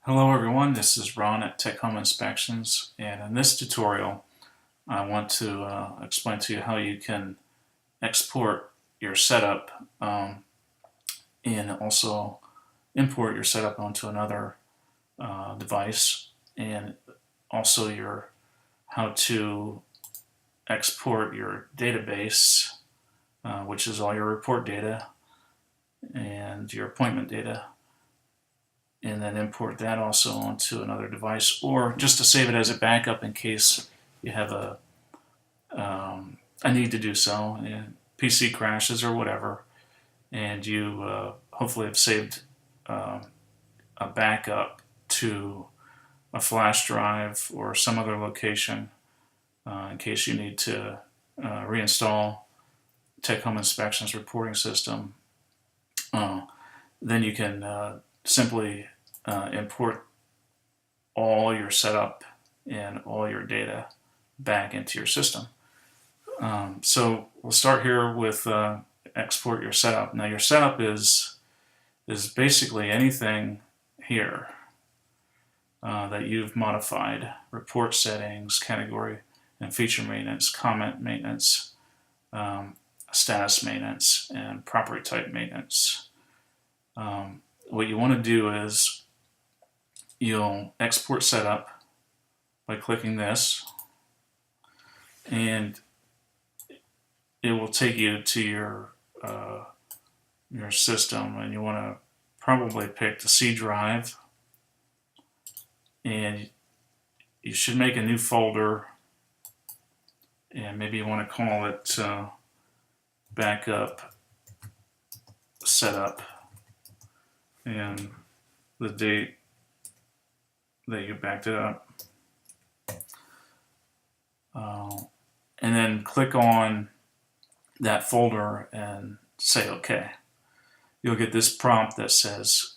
Hello everyone, this is Ron at Tech Home Inspections, and in this tutorial I want to explain to you how you can export your setup and also import your setup onto another device, and also how to export your database, which is all your report data and your appointment data, and then import that also onto another device, or just to save it as a backup in case you have a need to do so, and PC crashes or whatever, and you hopefully have saved a backup to a flash drive or some other location in case you need to reinstall Tech Home Inspections reporting system. Then you can simply import all your setup and all your data back into your system. So we'll start here with export your setup. Now your setup is basically anything here that you've modified: report settings, category and feature maintenance, comment maintenance, status maintenance, and property type maintenance. What you want to do is you'll export setup by clicking this, and it will take you to your system, and you want to probably pick the C drive, and you should make a new folder, and maybe you want to call it backup setup, and the date that you backed it up, and then click on that folder and say OK. You'll get this prompt that says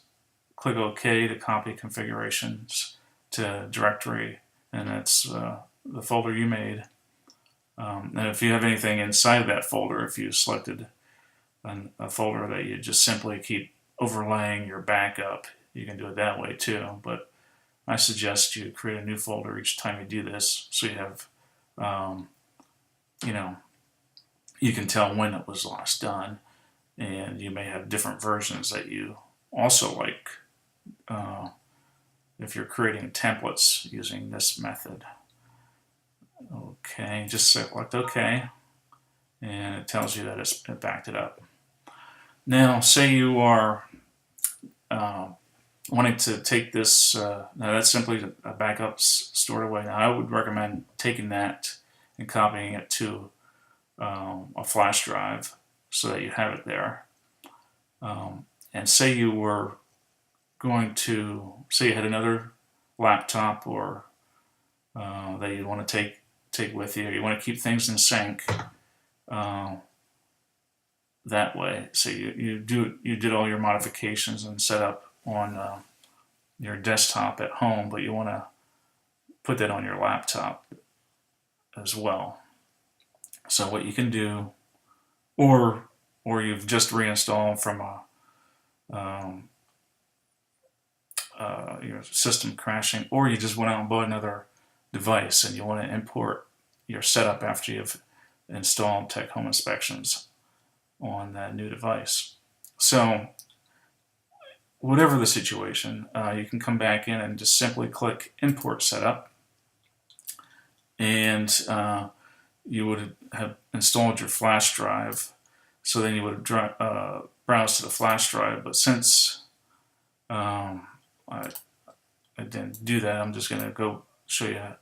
click OK to copy configurations to directory, and that's the folder you made. And if you have anything inside of that folder, if you selected a folder that you just simply keep overlaying your backup, you can do it that way too, but I suggest you create a new folder each time you do this, so you have you can tell when it was last done, and you may have different versions that you also like if you're creating templates using this method. Okay, just select OK, and it tells you that it backed it up. Now, say you are wanting to take this, now that's simply a backup stored away. Now, I would recommend taking that and copying it to a flash drive so that you have it there. And say you were going to, say you had another laptop or that you want to take with you, or you want to keep things in sync that way. So you did all your modifications and set up on your desktop at home, but you want to put that on your laptop as well. So what you can do, or you've just reinstalled from your system crashing, or you just went out and bought another device and you want to import your setup after you've installed Tech Home Inspections on that new device. So whatever the situation, you can come back in and just simply click Import Setup, and you would have installed your flash drive. So then you would browse to the flash drive, but since I didn't do that, I'm just going to go show you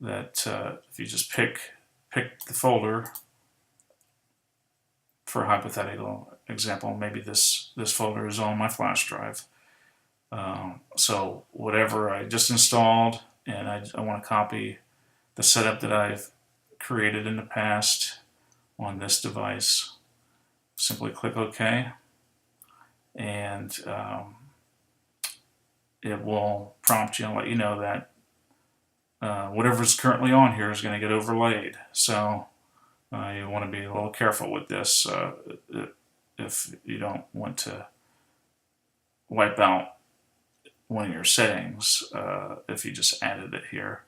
that if you just pick the folder, for a hypothetical example, maybe this folder is on my flash drive. So whatever I just installed, and I want to copy the setup that I've created in the past on this device, simply click OK, and it will prompt you and let you know that whatever's currently on here is going to get overlaid. So you want to be a little careful with this if you don't want to wipe out one of your settings, if you just added it here,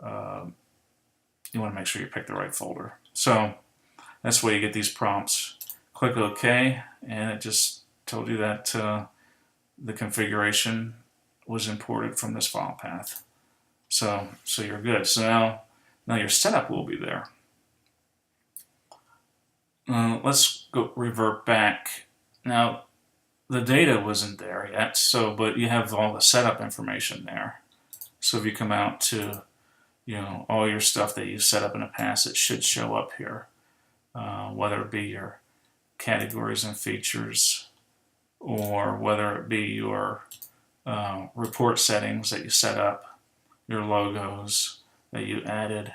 you want to make sure you pick the right folder. So that's why you get these prompts. Click OK, and it just told you that the configuration was imported from this file path. So you're good. So now your setup will be there. Let's go revert back. Now the data wasn't there yet, but you have all the setup information there. So if you come out to all your stuff that you set up in the past, it should show up here, whether it be your categories and features, or whether it be your report settings that you set up, your logos that you added,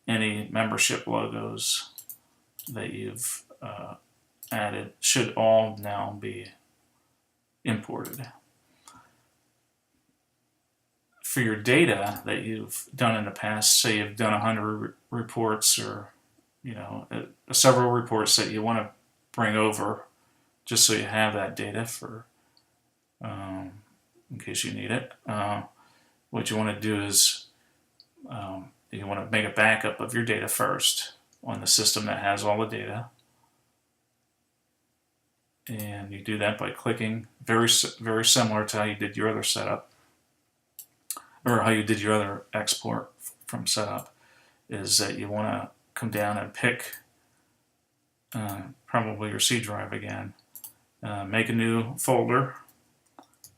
any membership logos that you've added should all now be imported. For your data that you've done in the past, say you've done 100 reports, or several reports that you want to bring over, just so you have that data for in case you need it. What you want to do is you want to make a backup of your data first on the system that has all the data, and you do that by clicking, very similar to how you did your other setup, or how you did your other export from setup, is that you want to come down and pick probably your C drive again, make a new folder,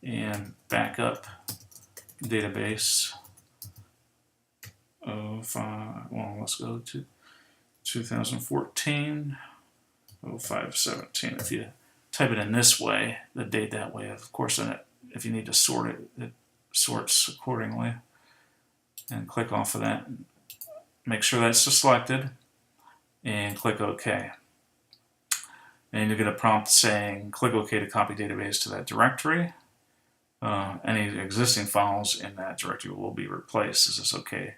and back up database 05, well, let's go to 2014 0517. If you type it in this way, the date that way, of course, then if you need to sort it, it sorts accordingly. And click off of that, make sure that's selected, and click OK. And you get a prompt saying click OK to copy database to that directory. Any existing files in that directory will be replaced. Is this okay?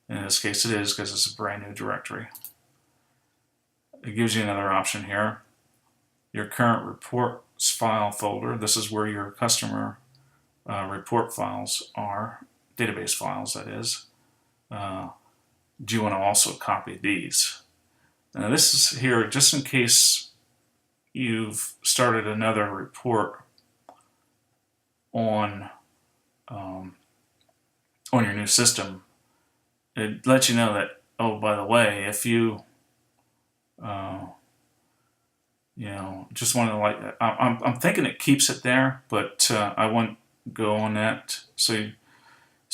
In this case it is, because it's a brand new directory. It gives you another option here. Your current reports file folder, this is where your customer report files are, database files that is. Do you want to also copy these? Now this is here just in case you've started another report on your new system. It lets you know that, oh, by the way, if you just want to, I'm thinking it keeps it there, but I wouldn't go on that. So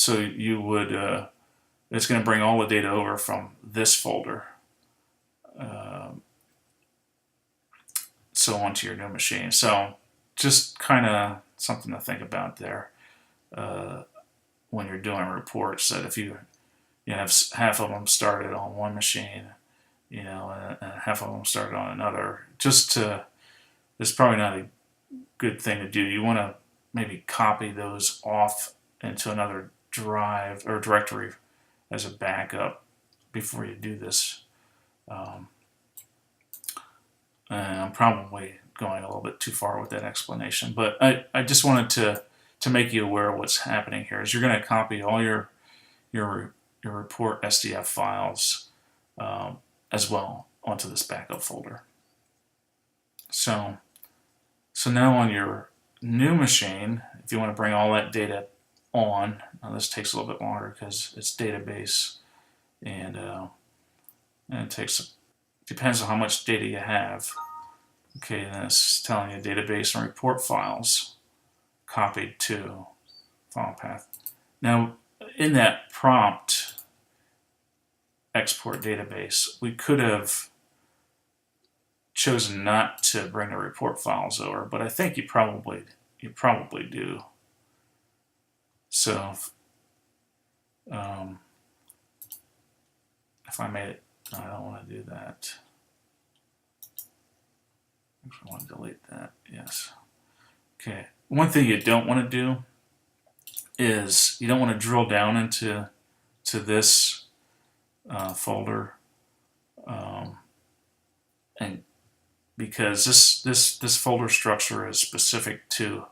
you would, it's going to bring all the data over from this folder, so onto your new machine. So just kind of something to think about there when you're doing reports, that if you have half of them started on one machine, and half of them started on another, it's probably not a good thing to do. You want to maybe copy those off into another drive or directory as a backup before you do this. And I'm probably going a little bit too far with that explanation, but I just wanted to make you aware of what's happening here. Is you're going to copy all your report SDF files as well onto this backup folder. So now on your new machine, if you want to bring all that data on, now this takes a little bit longer because it's database, and it depends on how much data you have. Okay, then it's telling you database and report files copied to file path. Now in that prompt export database, we could have chosen not to bring the report files over, but I think you probably do. So if I made it, no, I don't want to do that. I want to delete that. Yes. Okay. One thing you don't want to do is you don't want to drill down into this folder, and because this folder structure is specific to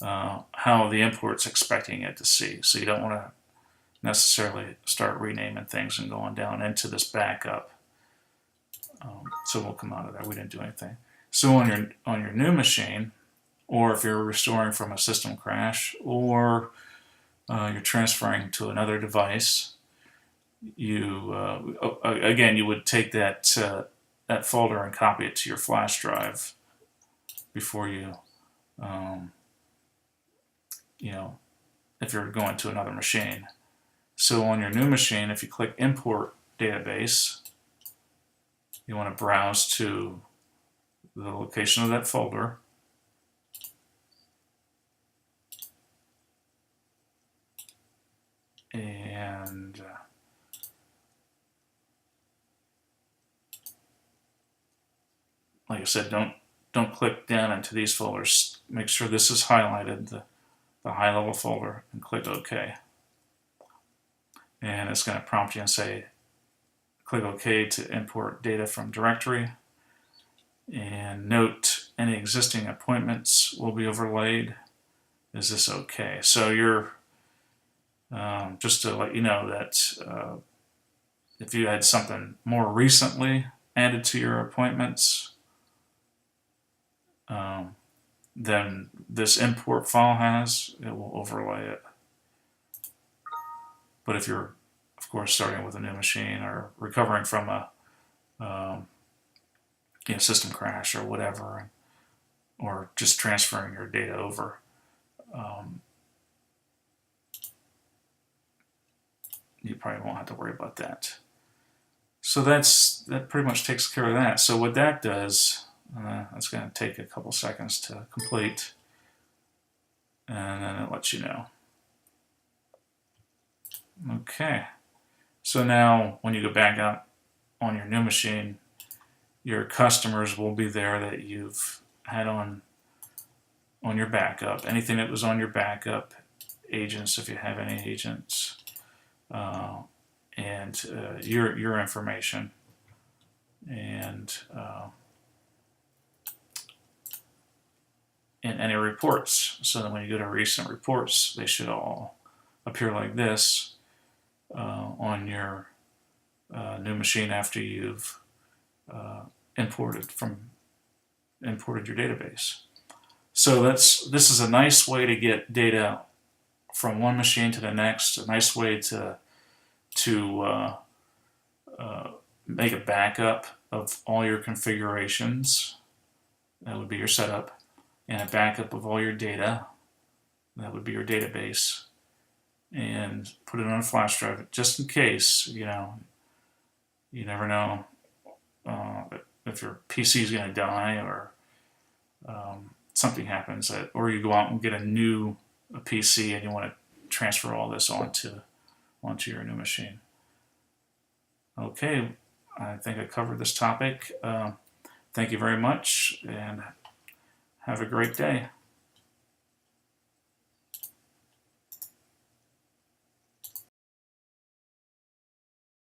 how the import's expecting it to see. So you don't want to necessarily start renaming things and going down into this backup. So we'll come out of that. We didn't do anything. So on your new machine, or if you're restoring from a system crash, or you're transferring to another device, you again you would take that that folder and copy it to your flash drive before you you know, if you're going to another machine. So on your new machine, if you click import database, you want to browse to the location of that folder. And like I said, don't click down into these folders. Make sure this is highlighted, the high level folder, and click OK. And it's going to prompt you and say, click OK to import data from directory. And note any existing appointments will be overlaid. Is this okay? So you're just to let you know that if you had something more recently added to your appointments, then this import file it will overlay it. But if you're, of course, starting with a new machine or recovering from a system crash or whatever, or just transferring your data over, you probably won't have to worry about that. So that pretty much takes care of that. So what that does, that's going to take a couple seconds to complete, and then it lets you know. Okay, so now when you go back out on your new machine, your customers will be there that you've had on your backup. Anything that was on your backup, agents if you have any agents, and your information, and any reports. So that when you go to recent reports, they should all appear like this on your new machine after you've imported your database. So this is a nice way to get data from one machine to the next. A nice way to make a backup of all your configurations. That would be your setup, and a backup of all your data. That would be your database, and put it on a flash drive just in case. You never know if your PC is going to die, or something happens, or you go out and get a new PC and you want to transfer all this onto your new machine. Okay, I think I covered this topic. Thank you very much, and have a great day.